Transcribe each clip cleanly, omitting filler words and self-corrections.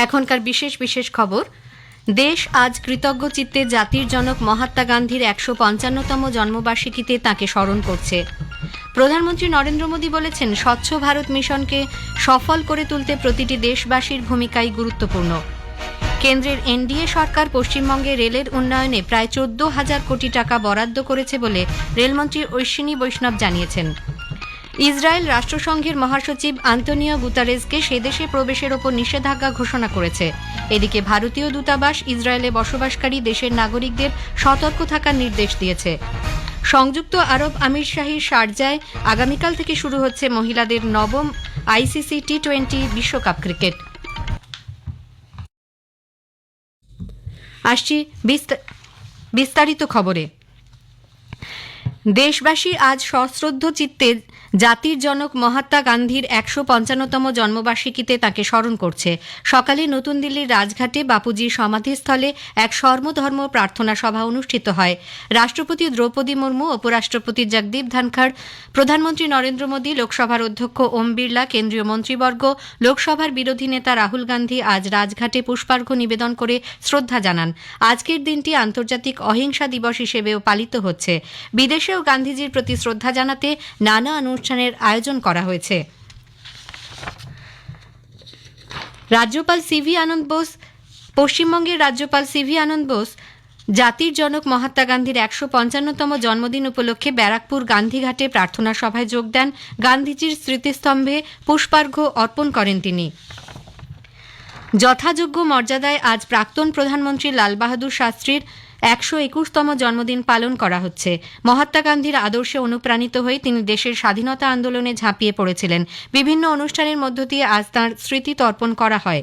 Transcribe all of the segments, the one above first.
এখনকার বিশেষ বিশেষ খবর। দেশ আজ কৃতজ্ঞ চিত্তে জাতির জনক মহাত্মা গান্ধীর ১৫৫তম জন্মবার্ষিকীতে তাঁকে স্মরণ করছে। প্রধানমন্ত্রী নরেন্দ্র মোদী বলেছেন, স্বচ্ছ ভারত মিশনকে সফল করে তুলতে প্রতিটি দেশবাসীর ভূমিকাই গুরুত্বপূর্ণ। কেন্দ্রের এনডিএ সরকার পশ্চিমবঙ্গে রেলের উন্নয়নে প্রায় ১৪,০০০ কোটি টাকা বরাদ্দ করেছে বলে রেলমন্ত্রী অশ্বিনী বৈষ্ণব জানিয়েছেন। ইসরায়েল রাষ্ট্রসংঘের মহাসচিব আন্তোনিও গুতারেসকে সেদেশে প্রবেশের ওপর নিষেধাজ্ঞা ঘোষণা করেছে। এদিকে ভারতীয় দূতাবাস ইসরায়েলে বসবাসকারী দেশের নাগরিকদের সতর্ক থাকার নির্দেশ দিয়েছে। সংযুক্ত আরব আমিরশাহীর শারজায় আগামীকাল থেকে শুরু হচ্ছে মহিলাদের নবম আইসিসি টি-20 বিশ্বকাপ ক্রিকেট। আসছি বিস্তারিত খবরে। দেশবাসী আজ সশ্রদ্ধ চিত্তে জাতির জনক মহাত্মা গান্ধীর ১৫৫তম জন্মবার্ষিকীতে তাঁকে স্মরণ করছে। সকালে নতুন দিল্লির রাজঘাটে বাপুজির সমাধিস্থলে এক সর্বধর্ম প্রার্থনা সভা অনুষ্ঠিত হয়। রাষ্ট্রপতি দ্রৌপদী মুর্মু, উপরাষ্ট্রপতি জগদীপ ধনখড়, প্রধানমন্ত্রী নরেন্দ্র মোদী, লোকসভার অধ্যক্ষ ওম বিড়লা, কেন্দ্রীয় মন্ত্রীবর্গ, লোকসভার বিরোধী নেতা রাহুল গান্ধী আজ রাজঘাটে পুষ্পার্ঘ্য নিবেদন করে শ্রদ্ধা জানান। আজকের দিনটি আন্তর্জাতিক অহিংসা দিবস হিসেবেও পালিত হচ্ছে। বিদেশেও গান্ধীজির প্রতি শ্রদ্ধা জানাতে নানা অনুষ্ঠানের আয়োজন করা হয়েছে। পশ্চিমবঙ্গের রাজ্যপাল সিভি আনন্দ বোস জাতির জনক মহাত্মা গান্ধীর ১৫৫তম জন্মদিন উপলক্ষে ব্যারাকপুর গান্ধীঘাটে প্রার্থনা সভায় যোগ দেন। গান্ধীজির স্মৃতিস্তম্ভে পুষ্পার্ঘ্য অর্পণ করেন তিনি। যথাযোগ্য মর্যাদায় আজ প্রাক্তন প্রধানমন্ত্রী লাল বাহাদুর শাস্ত্রীর ১২১তম জন্মদিন পালন করা হচ্ছে। মহাত্মা গান্ধীর আদর্শে অনুপ্রাণিত হয়ে তিনি দেশের স্বাধীনতা আন্দোলনে ঝাঁপিয়ে পড়েছিলেন। বিভিন্ন অনুষ্ঠানের মধ্য দিয়ে আজ তাঁর স্মৃতি তর্পণ করা হয়।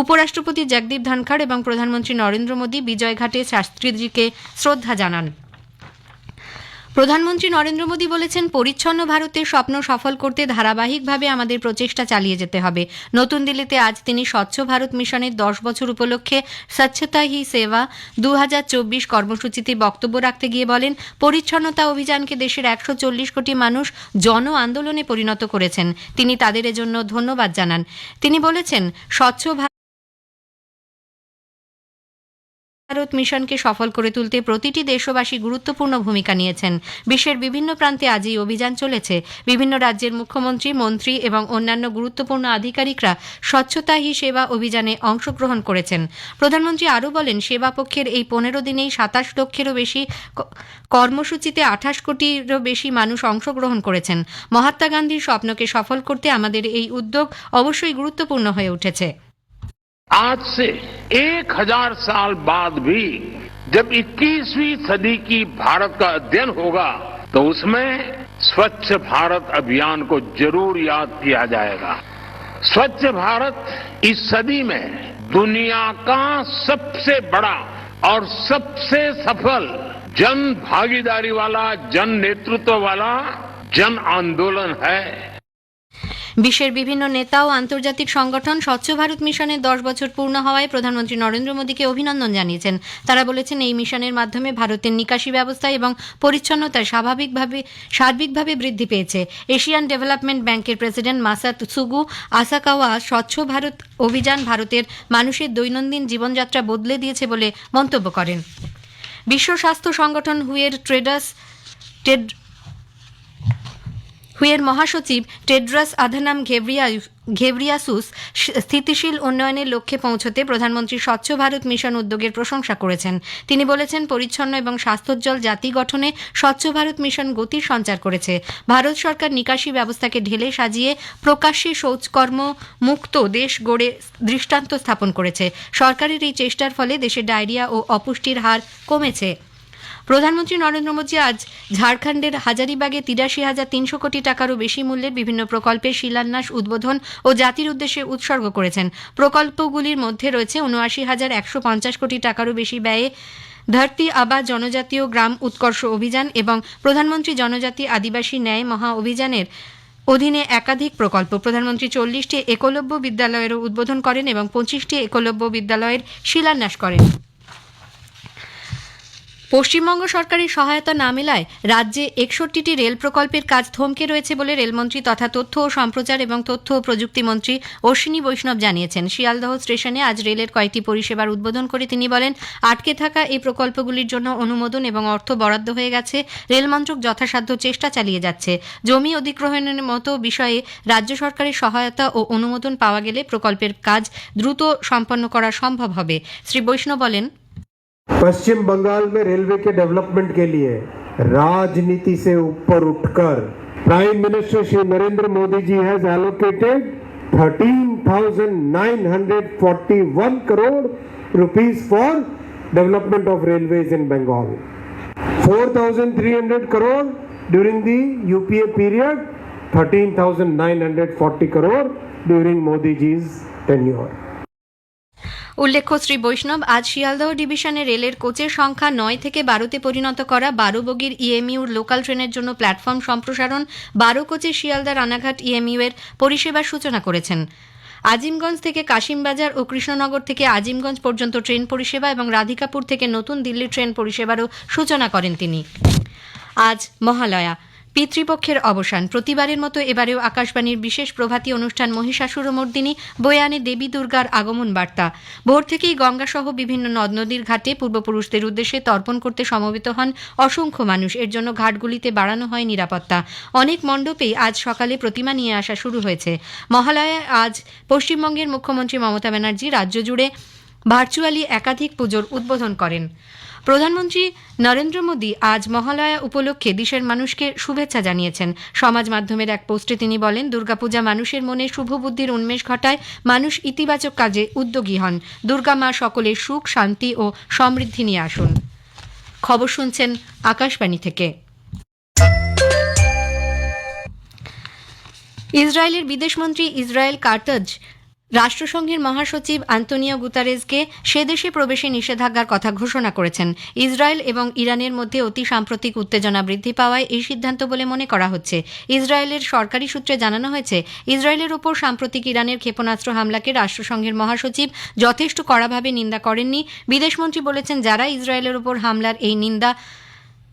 উপরাষ্ট্রপতি জগদীপ ধনখড় এবং প্রধানমন্ত্রী নরেন্দ্র মোদী বিজয়ঘাটে শাস্ত্রীজিকে শ্রদ্ধা জানান। প্রধানমন্ত্রী নরেন্দ্র মোদী বলেছেন, পরিচ্ছন্ন ভারতের স্বপ্ন সফল করতে ধারাবাহিকভাবে আমাদের প্রচেষ্টা চালিয়ে যেতে হবে। নতুন দিল্লিতে আজ তিনি স্বচ্ছ ভারত মিশনের ১০ বছর উপলক্ষে স্বচ্ছতা হি সেবা ২০২৪ কর্মসূচিতে বক্তব্য রাখতে গিয়ে বলেন, পরিচ্ছন্নতা অভিযানকে দেশের ১৪০ কোটি মানুষ জন আন্দোলনে পরিণত করেছেন। তিনি তাদের এজন্য ধন্যবাদ জানান। তিনি বলেছেন, স্বচ্ছ ভারত মিশনকে সফল করে তুলতে প্রতিটি দেশবাসী গুরুত্বপূর্ণ ভূমিকা নিয়েছেন। বিশ্বের বিভিন্ন প্রান্তে আজ এই অভিযান চলেছে। বিভিন্ন রাজ্যের মুখ্যমন্ত্রী, মন্ত্রী এবং অন্যান্য গুরুত্বপূর্ণ আধিকারিকরা স্বচ্ছতা হি সেবা অভিযানে অংশগ্রহণ করেছেন। প্রধানমন্ত্রী আরও বলেন, সেবা পক্ষের এই ১৫ দিনেই ২৭ লক্ষেরও বেশি কর্মসূচিতে ২৮ কোটিরও বেশি মানুষ অংশগ্রহণ করেছেন। মহাত্মা গান্ধীর স্বপ্নকে সফল করতে আমাদের এই উদ্যোগ অবশ্যই গুরুত্বপূর্ণ হয়ে উঠেছে। आज से 1000 साल बाद भी जब 21वीं सदी की भारत का अध्ययन होगा तो उसमें स्वच्छ भारत अभियान को जरूर याद किया जाएगा। स्वच्छ भारत इस सदी में दुनिया का सबसे बड़ा और सबसे सफल जन भागीदारी वाला, जन नेतृत्व वाला जन आंदोलन है। বিশ্বের বিভিন্ন নেতা ও আন্তর্জাতিক সংগঠন স্বচ্ছ ভারত মিশনের ১০ বছর পূর্ণ হওয়ায় প্রধানমন্ত্রী নরেন্দ্র মোদীকে অভিনন্দন জানিয়েছেন। তারা বলেছেন, এই মিশনের মাধ্যমে ভারতের নিকাশি ব্যবস্থা এবং পরিচ্ছন্নতা সার্বিকভাবে বৃদ্ধি পেয়েছে। এশিয়ান ডেভেলপমেন্ট ব্যাংকের প্রেসিডেন্ট মাসাতসুগু আসাকাওয়া স্বচ্ছ ভারত অভিযান ভারতের মানুষের দৈনন্দিন জীবনযাত্রা বদলে দিয়েছে বলে মন্তব্য করেন। বিশ্ব স্বাস্থ্য সংগঠন হুয়ের মহাসচিব টেড্রাস আধানাম ঘেব্রিয়াসুস স্থিতিশীল উন্নয়নের লক্ষ্যে পৌঁছতে প্রধানমন্ত্রী স্বচ্ছ ভারত মিশন উদ্যোগের প্রশংসা করেছেন। তিনি বলেছেন, পরিচ্ছন্ন এবং স্বাস্থ্যোজ্জ্বল জাতি গঠনে স্বচ্ছ ভারত মিশন গতির সঞ্চার করেছে। ভারত সরকার নিকাশি ব্যবস্থাকে ঢেলে সাজিয়ে প্রকাশ্যে শৌচকর্ম মুক্ত দেশ গড়ে দৃষ্টান্ত স্থাপন করেছে। সরকারের এই চেষ্টার ফলে দেশে ডায়রিয়া ও অপুষ্টির হার কমেছে। প্রধানমন্ত্রী নরেন্দ্র মোদী আজ ঝাড়খণ্ডের হাজারিবাগে ৮৩,৩০০ কোটি টাকারও বেশি মূল্যের বিভিন্ন প্রকল্পের শিলান্যাস, উদ্বোধন ও জাতির উদ্দেশ্যে উৎসর্গ করেছেন। প্রকল্পগুলির মধ্যে রয়েছে ৭৯,১৫০ কোটি টাকারও বেশি ব্যয়ে ধরতি আবা জনজাতীয় গ্রাম উৎকর্ষ অভিযান এবং প্রধানমন্ত্রী জনজাতি আদিবাসী ন্যায় মহা অভিযানের অধীনে একাধিক প্রকল্প। প্রধানমন্ত্রী ৪০টি একলব্য বিদ্যালয়েরও উদ্বোধন করেন এবং ২৫টি একলব্য বিদ্যালয়ের শিলান্যাস করেন। পশ্চিমবঙ্গ সরকারের সহায়তা না মেলায় রাজ্যে 61টি রেল প্রকল্পের কাজ থমকে রয়েছে বলে রেলমন্ত্রী তথা তথ্য ও সম্প্রচার এবং তথ্য ও প্রযুক্তি মন্ত্রী অশ্বিনী বৈষ্ণব জানিয়েছেন। শিয়ালদহ স্টেশনে আজ রেলের কয়েকটি পরিষেবার উদ্বোধন করে তিনি বলেন, আটকে থাকা এই প্রকল্পগুলির জন্য অনুমোদন এবং অর্থ বরাদ্দ হয়ে গেছে। রেল মন্ত্রক যথাসাধ্য চেষ্টা চালিয়ে যাচ্ছে। জমি অধিগ্রহণের মতো বিষয়ে রাজ্য সরকারের সহায়তা ও অনুমোদন পাওয়া গেলে প্রকল্পের কাজ দ্রুত সম্পন্ন করা সম্ভব হবে। শ্রী বৈষ্ণব বলেন, पश्चिम बंगाल में रेलवे के डेवलपमेंट के लिए राजनीति से ऊपर उठकर prime minister Shri Narendra Modi ji has allocated 13,941 crore rupees for development of railways in Bengal, 4,300 crore during the UPA period, 13,940 crore during Modi ji's tenure. উল্লেখ্য, শ্রী বৈষ্ণব আজ শিয়ালদহ ডিভিশনে রেলের কোচের সংখ্যা 9 থেকে 12তে পরিণত করা 12 বগির ইএমইউর লোকাল ট্রেনের জন্য প্ল্যাটফর্ম সম্প্রসারণ, 12 কোচের শিয়ালদা রানাঘাট ইএমইউ এর পরিষেবার সূচনা করেছেন। আজিমগঞ্জ থেকে কাশিমবাজার ও কৃষ্ণনগর থেকে আজিমগঞ্জ পর্যন্ত ট্রেন পরিষেবা এবং রাধিকাপুর থেকে নতুন দিল্লি ট্রেন পরিষেবারও সূচনা করেন তিনি। আজ মহালয়া, পিতৃপক্ষের অবসান। প্রতিবারের মতো এবারেও আকাশবাণীর বিশেষ প্রভাতী অনুষ্ঠান মহিষাসুরমর্দিনী বয়ে আনে দেবী দুর্গার আগমন বার্তা। ভোর থেকেই গঙ্গাসহ বিভিন্ন নদ নদীর ঘাটে পূর্বপুরুষদের উদ্দেশ্যে তর্পণ করতে সমবেত হন অসংখ্য মানুষ। এর জন্য ঘাটগুলিতে বাড়ানো হয় নিরাপত্তা। অনেক মণ্ডপেই আজ সকালে প্রতিমা নিয়ে আসা শুরু হয়েছে। মহালয়ায় আজ পশ্চিমবঙ্গের মুখ্যমন্ত্রী মমতা ব্যানার্জি রাজ্য জুড়ে ভার্চুয়ালি একাধিক পুজোর উদ্বোধন করেন। প্রধানমন্ত্রী নরেন্দ্র মোদী আজ মহালয়া উপলক্ষে দেশের মানুষকে শুভেচ্ছা জানিয়েছেন। সমাজ মাধ্যমের এক পোস্টে তিনি বলেন, দুর্গাপূজা মানুষের মনে শুভ বুদ্ধির উন্মেষ ঘটায়, মানুষ ইতিবাচক কাজে উদ্যোগী হন। দুর্গা মা সকলের সুখ, শান্তি ও সমৃদ্ধি নিয়ে আসুন। খবর শুনছেন আকাশবাণী থেকে। ইসরায়েলের বিদেশমন্ত্রী ইসরায়েল কার্টাজ রাষ্ট্রসংঘের মহাসচিব আন্তোনিও গুতারেজকে সে দেশে প্রবেশে নিষেধাজ্ঞার কথা ঘোষণা করেছেন। ইসরায়েল এবং ইরানের মধ্যে অতি সাম্প্রতিক উত্তেজনা বৃদ্ধি পাওয়ায় এই সিদ্ধান্ত বলে মনে করা হচ্ছে। ইসরায়েলের সরকারি সূত্রে জানানো হয়েছে, ইসরায়েলের ওপর সাম্প্রতিক ইরানের ক্ষেপণাস্ত্র হামলাকে রাষ্ট্রসংঘের মহাসচিব যথেষ্ট কড়াভাবে নিন্দা করেননি। বিদেশমন্ত্রী বলেছেন, যারা ইসরায়েলের ওপর হামলার এই নিন্দা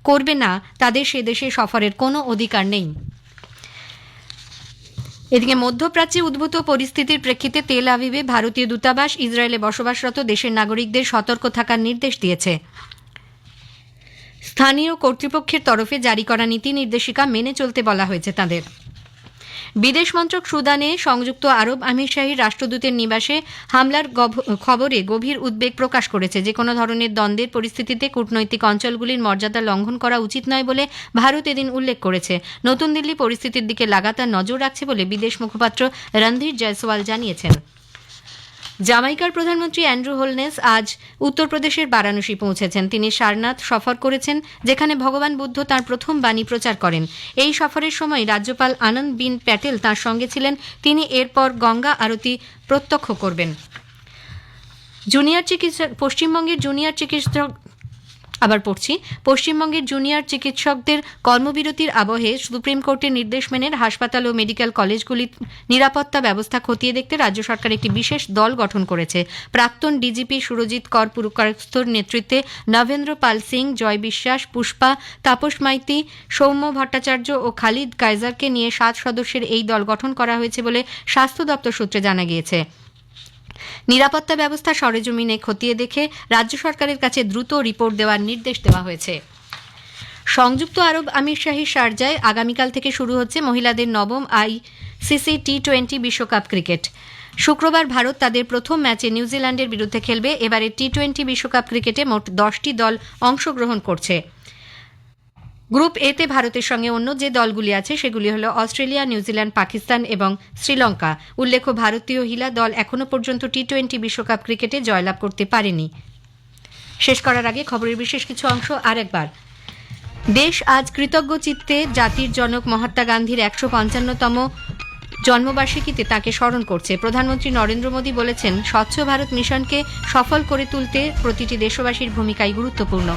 করবে না তাদের সে দেশে সফরের কোনো অধিকার নেই। এদিকে মধ্যপ্রাচ্যে উদ্ভূত পরিস্থিতির প্রেক্ষিতে তেল আভিভে ভারতীয় দূতাবাস ইসরায়েলে বসবাসরত দেশের নাগরিকদের সতর্ক থাকার নির্দেশ দিয়েছে। স্থানীয় কর্তৃপক্ষের তরফে জারি করা নীতি নির্দেশিকা মেনে চলতে বলা হয়েছে তাদের। বিদেশ মন্ত্রক সুদানে সংযুক্ত আরব আমিরশাহীর রাষ্ট্রদূতের নিবাসে হামলার খবরে গভীর উদ্বেগ প্রকাশ করেছে। যে কোনো ধরনের দ্বন্দ্বের পরিস্থিতিতে কূটনৈতিক অঞ্চলগুলির মর্যাদা লঙ্ঘন করা উচিত নয় বলে ভারত এদিন উল্লেখ করেছে। নতুন দিল্লি পরিস্থিতির দিকে লাগাতার নজর রাখছে বলে বিদেশ মুখপাত্র রণধীর জয়সওয়াল জানিয়েছেন। জামাইকার প্রধানমন্ত্রী অ্যান্ড্রু হোলনেস আজ উত্তরপ্রদেশের বারাণসী পৌঁছেছেন। তিনি সারনাথ সফর করেছেন, যেখানে ভগবান বুদ্ধ তাঁর প্রথম বাণী প্রচার করেন। এই সফরের সময় রাজ্যপাল আনন্দবেন প্যাটেল তাঁর সঙ্গে ছিলেন। তিনি এরপর গঙ্গা আরতি প্রত্যক্ষ করবেন। পশ্চিমবঙ্গের জুনিয়র চিকিৎসকদের কর্মবিরতির আবহে সুপ্রিম কোর্টের নির্দেশ মেনে হাসপাতাল ও মেডিকেল কলেজগুলির নিরাপত্তা ব্যবস্থা খতিয়ে দেখতে রাজ্য সরকার একটি বিশেষ দল গঠন করেছে। প্রাক্তন ডিজিপি সুরজিৎ কর পুরকায়স্থর নেতৃত্বে নভেন্দ্র পাল সিং, জয় বিশ্বাস, পুষ্পা, তাপস মাইতি, সৌম্য ভট্টাচার্য ও খালিদ কাইজারকে নিয়ে 7 সদস্যের এই দল গঠন করা হয়েছে বলে স্বাস্থ্য দপ্তর সূত্রে জানা গিয়েছে। নিরাপত্তা ব্যবস্থা সরেজমিনে খতিয়ে দেখে রাজ্য সরকারের কাছে দ্রুত রিপোর্ট দেওয়ার নির্দেশ দেওয়া হয়েছে। সংযুক্ত আরব আমিরশাহী শারজায় আগামীকাল থেকে শুরু হচ্ছে মহিলাদের নবম আইসিসি টি20 বিশ্বকাপ ক্রিকেট। শুক্রবার ভারত তাদের প্রথম ম্যাচে নিউজিল্যান্ডের বিরুদ্ধে খেলবে। এবারে টি20 বিশ্বকাপ ক্রিকেটে মোট 10টি দল অংশগ্রহণ করছে। গ্রুপ এতে ভারতের সঙ্গে অন্য যে দলগুলি আছে সেগুলি হল অস্ট্রেলিয়া, নিউজিল্যান্ড, পাকিস্তান এবং শ্রীলঙ্কা। উল্লেখ্য, ভারতীয় মহিলা দল এখনও পর্যন্ত টি20 বিশ্বকাপ ক্রিকেটে জয়লাভ করতে পারেনি। শেষ করার আগে খবরের বিশেষ কিছু অংশ আরেকবার। দেশ আজ কৃতজ্ঞ চিত্তে জাতির জনক মহাত্মা গান্ধীর 155তম জন্মবার্ষিকীতে তাঁকে স্মরণ করছে। প্রধানমন্ত্রী নরেন্দ্র মোদী বলেছেন, স্বচ্ছ ভারত মিশনকে সফল করে তুলতে প্রতিটি দেশবাসীর ভূমিকাই গুরুত্বপূর্ণ।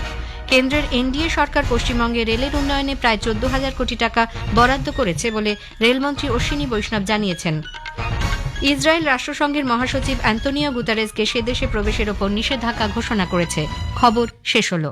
কেন্দ্রের এনডিএ সরকার পশ্চিমবঙ্গে রেলের উন্নয়নে প্রায় 14,000 কোটি টাকা বরাদ্দ করেছে বলে রেলমন্ত্রী অশ্বিনী বৈষ্ণব জানিয়েছেন। ইসরায়েল রাষ্ট্রসংঘের মহাসচিব অ্যান্তোনিও গুতারেজকে সে দেশে প্রবেশের ওপর নিষেধাজ্ঞা ঘোষণা করেছে। খবর শেষ হলো।